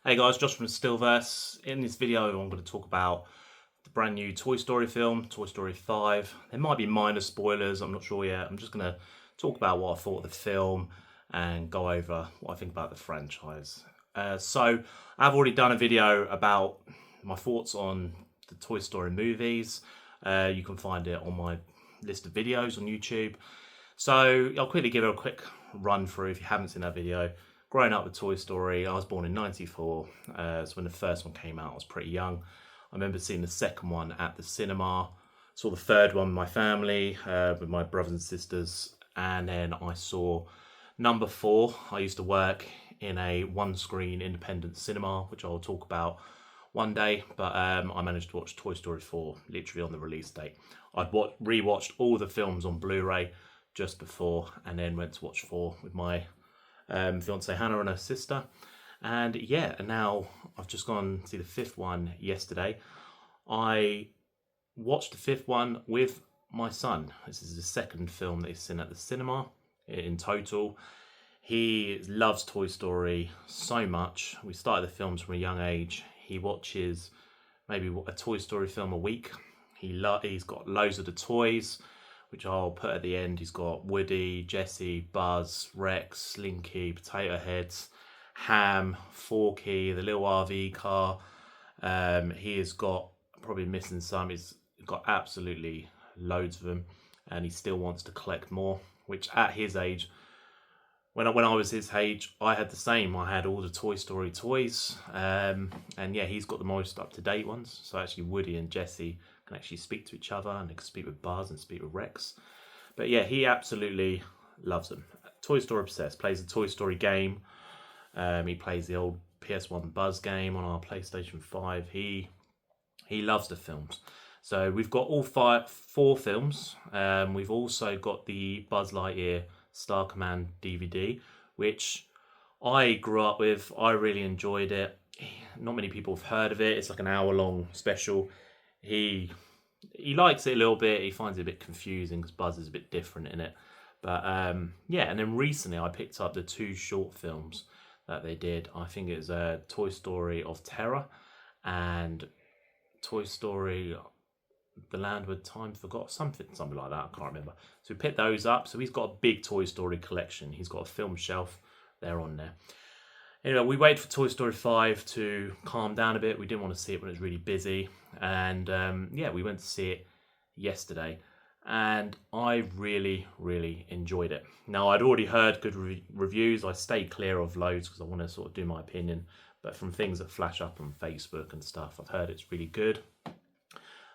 Hey guys, Josh from Stillverse. In this video, I'm going to talk about the brand new Toy Story film, Toy Story 5. There might be minor spoilers, I'm not sure yet. I'm just going to talk about what I thought of the film and go over what I think about the franchise. So, I've already done a video about my thoughts on the Toy Story movies. You can find it on my list of videos on YouTube. So, I'll quickly give it a quick run through if you haven't seen that video. Growing up with Toy Story, I was born in '94, so when the first one came out, I was pretty young. I remember seeing the second one at the cinema, saw the third one with my family, with my brothers and sisters, and then I saw number 4. I used to work in a one-screen independent cinema, which I'll talk about one day, but I managed to watch Toy Story 4 literally on the release date. I'd rewatched all the films on Blu-ray just before, and then went to watch 4 with my fiance Hannah and her sister. And yeah, and now I've just gone to see the 5th one yesterday. I watched the 5th one with my son. This is the second film that he's seen at the cinema in total. He loves Toy Story so much. We started the films from a young age. He watches maybe a Toy Story film a week. He's got loads of the toys, which I'll put at the end. He's got Woody, Jessie, Buzz, Rex, Slinky, Potato Heads, Ham, Forky, the little RV car. He has got, probably missing some, he's got absolutely loads of them, and he still wants to collect more, which at his age, when I was his age, I had the same. I had all the Toy Story toys, and yeah, he's got the most up-to-date ones. So actually Woody and Jessie can actually speak to each other, and they can speak with Buzz and speak with Rex. But yeah, he absolutely loves them. Toy Story obsessed, plays the Toy Story game. He plays the old PS1 Buzz game on our PlayStation 5. He loves the films. So we've got all 4 films. We've also got the Buzz Lightyear Star Command DVD, which I grew up with. I really enjoyed it. Not many people have heard of it. It's like an hour-long special. He likes it a little bit. He finds it a bit confusing because Buzz is a bit different in it. But yeah, and then recently I picked up the 2 short films that they did. I think it was Toy Story of Terror and Toy Story The Land Where Time Forgot, something like that. I can't remember. So we picked those up. So he's got a big Toy Story collection. He's got a film shelf. They're on there. Anyway, we waited for Toy Story 5 to calm down a bit. We didn't want to see it when it was really busy. And yeah, we went to see it yesterday. And I really, really enjoyed it. Now, I'd already heard good reviews. I stayed clear of loads because I want to sort of do my opinion. But from things that flash up on Facebook and stuff, I've heard it's really good.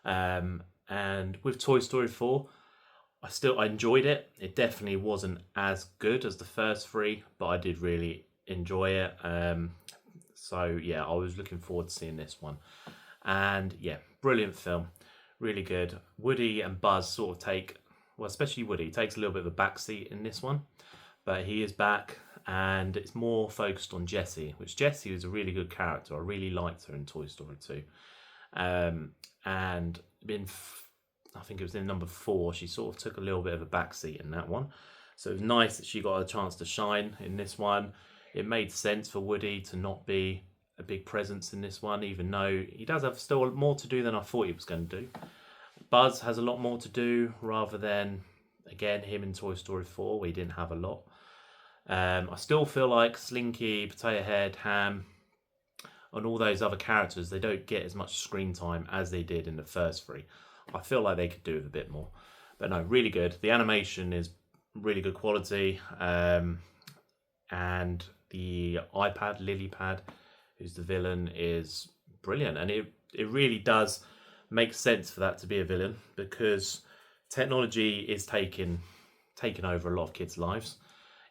And with Toy Story 4, I enjoyed it. It definitely wasn't as good as the first 3, but I did really enjoy it. So yeah, I was looking forward to seeing this one. And yeah, brilliant film, really good. Woody and Buzz sort of especially Woody, takes a little bit of a backseat in this one, but he is back, and it's more focused on Jessie, which Jessie was a really good character. I really liked her in Toy Story 2. And I think it was in number 4, she sort of took a little bit of a backseat in that one. So it was nice that she got a chance to shine in this one. It made sense for Woody to not be a big presence in this one, even though he does have still more to do than I thought he was going to do. Buzz has a lot more to do, rather than, again, him in Toy Story 4, where he didn't have a lot. I still feel like Slinky, Potato Head, Ham, and all those other characters, they don't get as much screen time as they did in the first 3. I feel like they could do with a bit more. But no, really good. The animation is really good quality. And the Lilypad, who's the villain, is brilliant. And it really does make sense for that to be a villain, because technology is taking over a lot of kids' lives.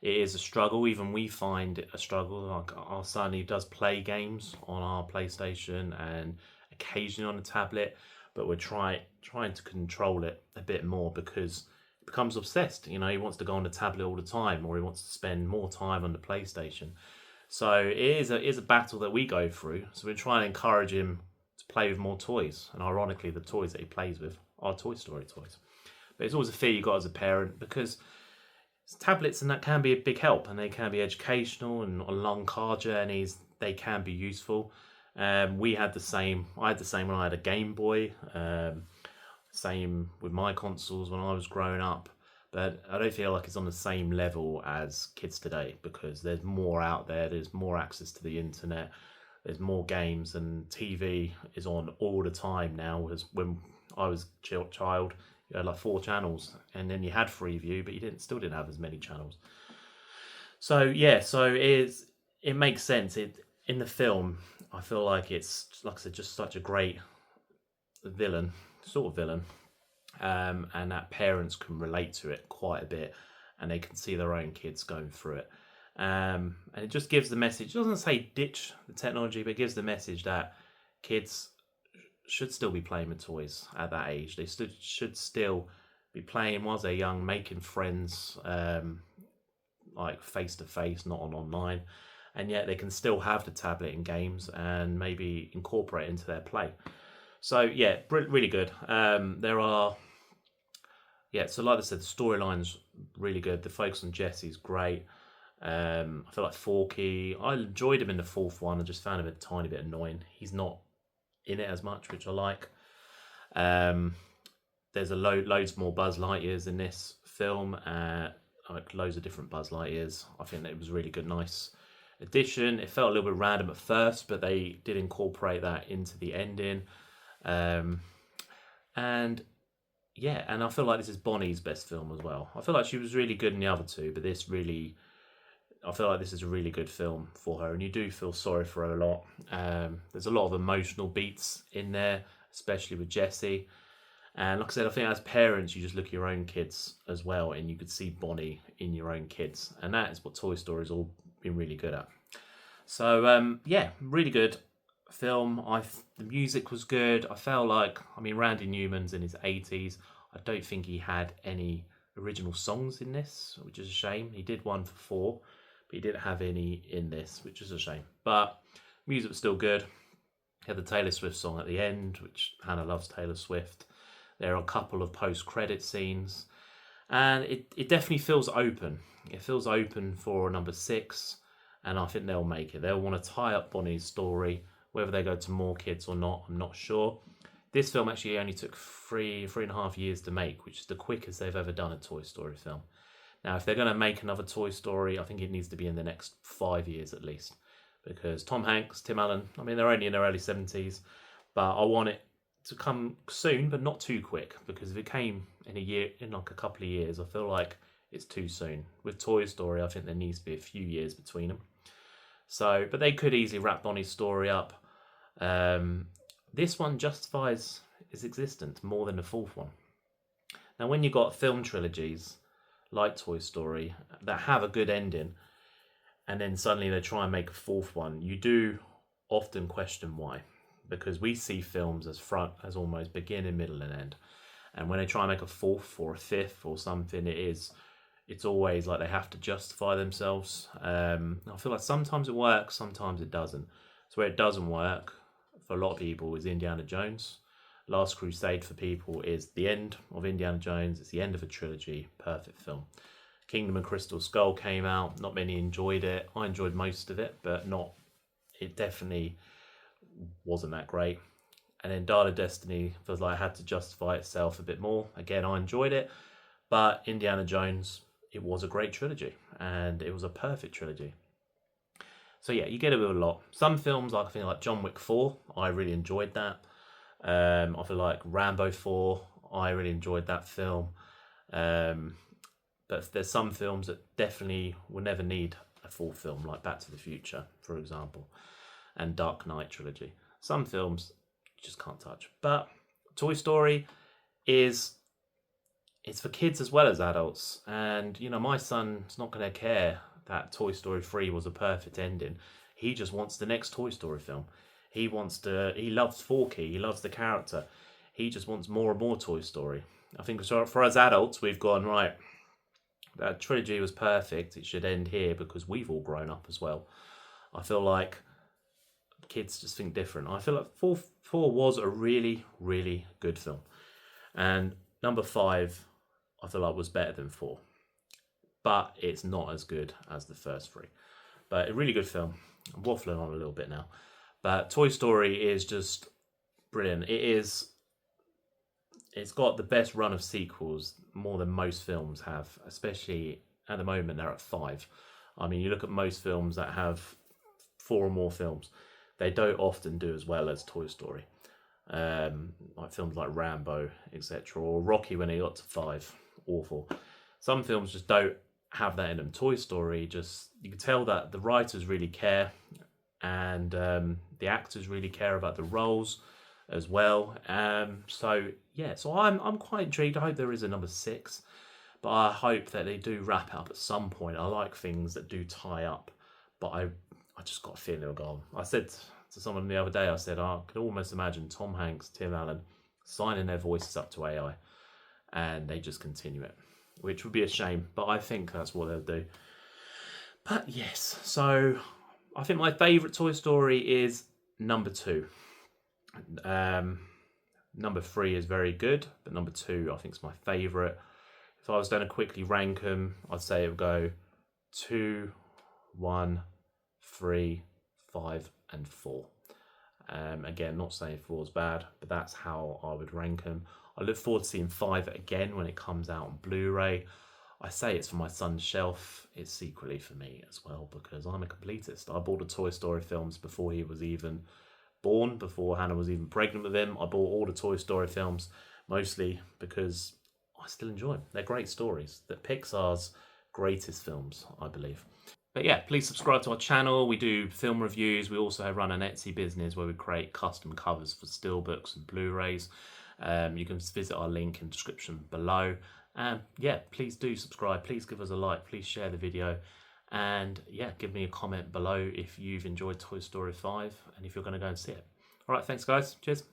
It is a struggle. Even we find it a struggle. Like our son, he does play games on our PlayStation and occasionally on a tablet, but we're trying to control it a bit more, because he becomes obsessed. You know, he wants to go on the tablet all the time, or he wants to spend more time on the PlayStation. So it is a battle that we go through. So we're trying to encourage him to play with more toys. And ironically, the toys that he plays with are Toy Story toys. But it's always a fear you got as a parent, because tablets and that can be a big help, and they can be educational, and on long car journeys they can be useful. We had the same. I had the same when I had a Game Boy. Same with my consoles when I was growing up. But I don't feel like it's on the same level as kids today, because there's more out there. There's more access to the internet. There's more games, and TV is on all the time now. As when I was a child, you had like 4 channels, and then you had Freeview, but you still didn't have as many channels. So yeah, it makes sense. In the film, I feel like it's, like I said, just such a great sort of villain, and that parents can relate to it quite a bit, and they can see their own kids going through it. And it just gives the message. It doesn't say ditch the technology, but it gives the message that kids should still be playing with toys at that age. They should still be playing whilst they're young, making friends, like face to face, not on online, and yet they can still have the tablet and games and maybe incorporate it into their play. So yeah, really good. There are, yeah. So like I said, the storyline's really good. The focus on Jesse's great. I feel like Forky, I enjoyed him in the 4th one. I just found him a tiny bit annoying. He's not in it as much, which I like. There's loads more Buzz Lightyears in this film, like loads of different Buzz Lightyears. I think that it was a really good, nice addition. It felt a little bit random at first, but they did incorporate that into the ending. And yeah, and I feel like this is Bonnie's best film as well. I feel like she was really good in the other 2, but I feel like this is a really good film for her, and you do feel sorry for her a lot. There's a lot of emotional beats in there, especially with Jesse. And like I said, I think as parents, you just look at your own kids as well, and you could see Bonnie in your own kids. And that is what Toy Story's all been really good at. So, yeah, really good film. The music was good. I felt like, Randy Newman's in his 80s. I don't think he had any original songs in this, which is a shame. He did one for 4. But he didn't have any in this, which is a shame. But music was still good. He had the Taylor Swift song at the end, which Hannah loves Taylor Swift. There are a couple of post-credit scenes. And it definitely feels open. It feels open for number 6. And I think they'll make it. They'll want to tie up Bonnie's story. Whether they go to more kids or not, I'm not sure. This film actually only took 3.5 years to make, which is the quickest they've ever done a Toy Story film. Now, if they're going to make another Toy Story, I think it needs to be in the next 5 years at least. Because Tom Hanks, Tim Allen, they're only in their early 70s. But I want it to come soon, but not too quick. Because if it came in like a couple of years, I feel like it's too soon. With Toy Story, I think there needs to be a few years between them. So, but they could easily wrap Bonnie's story up. This one justifies its existence more than the 4th one. Now, when you've got film trilogies like Toy Story that have a good ending, and then suddenly they try and make a 4th one, you do often question why, because we see films as almost beginning, middle, and end, and when they try and make a 4th or a 5th or something, it's always like they have to justify themselves. I feel like sometimes it works, sometimes it doesn't. So where it doesn't work for a lot of people is Indiana Jones. Last Crusade for people is the end of Indiana Jones. It's the end of a trilogy. Perfect film. Kingdom of Crystal Skull came out. Not many enjoyed it. I enjoyed most of it, but it definitely wasn't that great. And then Dial of Destiny feels like it had to justify itself a bit more. Again, I enjoyed it, but Indiana Jones, it was a great trilogy, and it was a perfect trilogy. So yeah, you get it with a lot. Some films, I think like John Wick 4, I really enjoyed that. I feel like Rambo 4, I really enjoyed that film. But there's some films that definitely will never need a 4th film, like Back to the Future, for example, and Dark Knight trilogy. Some films you just can't touch. But Toy Story it's for kids as well as adults. And, my son's not going to care that Toy Story 3 was a perfect ending. He just wants the next Toy Story film. He loves Forky. He loves the character. He just wants more and more Toy Story. I think for us adults, we've gone, right, that trilogy was perfect. It should end here because we've all grown up as well. I feel like kids just think different. I feel like 4 was a really, really good film. And number 5, I feel like was better than 4. but it's not as good as the first three. But a really good film. I'm waffling on a little bit now. But Toy Story is just brilliant. It's got the best run of sequels, more than most films have, especially at the moment they're at 5. I mean, you look at most films that have 4 or more films, they don't often do as well as Toy Story. Like films like Rambo, etc., or Rocky when he got to 5, awful. Some films just don't have that in them. Toy Story, just you can tell that the writers really care, and the actors really care about the roles as well. So yeah, so I'm quite intrigued. I hope there is a number 6, but I hope that they do wrap it up at some point. I like things that do tie up, but I just got a feeling it'll go on. I said to someone the other day, I said I could almost imagine Tom Hanks, Tim Allen signing their voices up to AI, and they just continue it, which would be a shame, but I think that's what they'll do. But yes, so I think my favourite Toy Story is number 2. Number 3 is very good, but number 2 I think is my favourite. If I was going to quickly rank them, I'd say it would go 2, 1, 3, 5, and 4. Again, not saying 4 is bad, but that's how I would rank them. I look forward to seeing 5 again when it comes out on Blu-ray. I say it's for my son's shelf. It's secretly for me as well, because I'm a completist. I bought the Toy Story films before he was even born, before Hannah was even pregnant with him. I bought all the Toy Story films, mostly because I still enjoy them. They're great stories. They're Pixar's greatest films, I believe. But yeah, please subscribe to our channel. We do film reviews. We also run an Etsy business where we create custom covers for steelbooks and Blu-rays. You can visit our link in the description below. Yeah, please do subscribe. Please give us a like. Please share the video. And yeah, give me a comment below if you've enjoyed Toy Story 5 and if you're going to go and see it. All right, thanks guys. Cheers.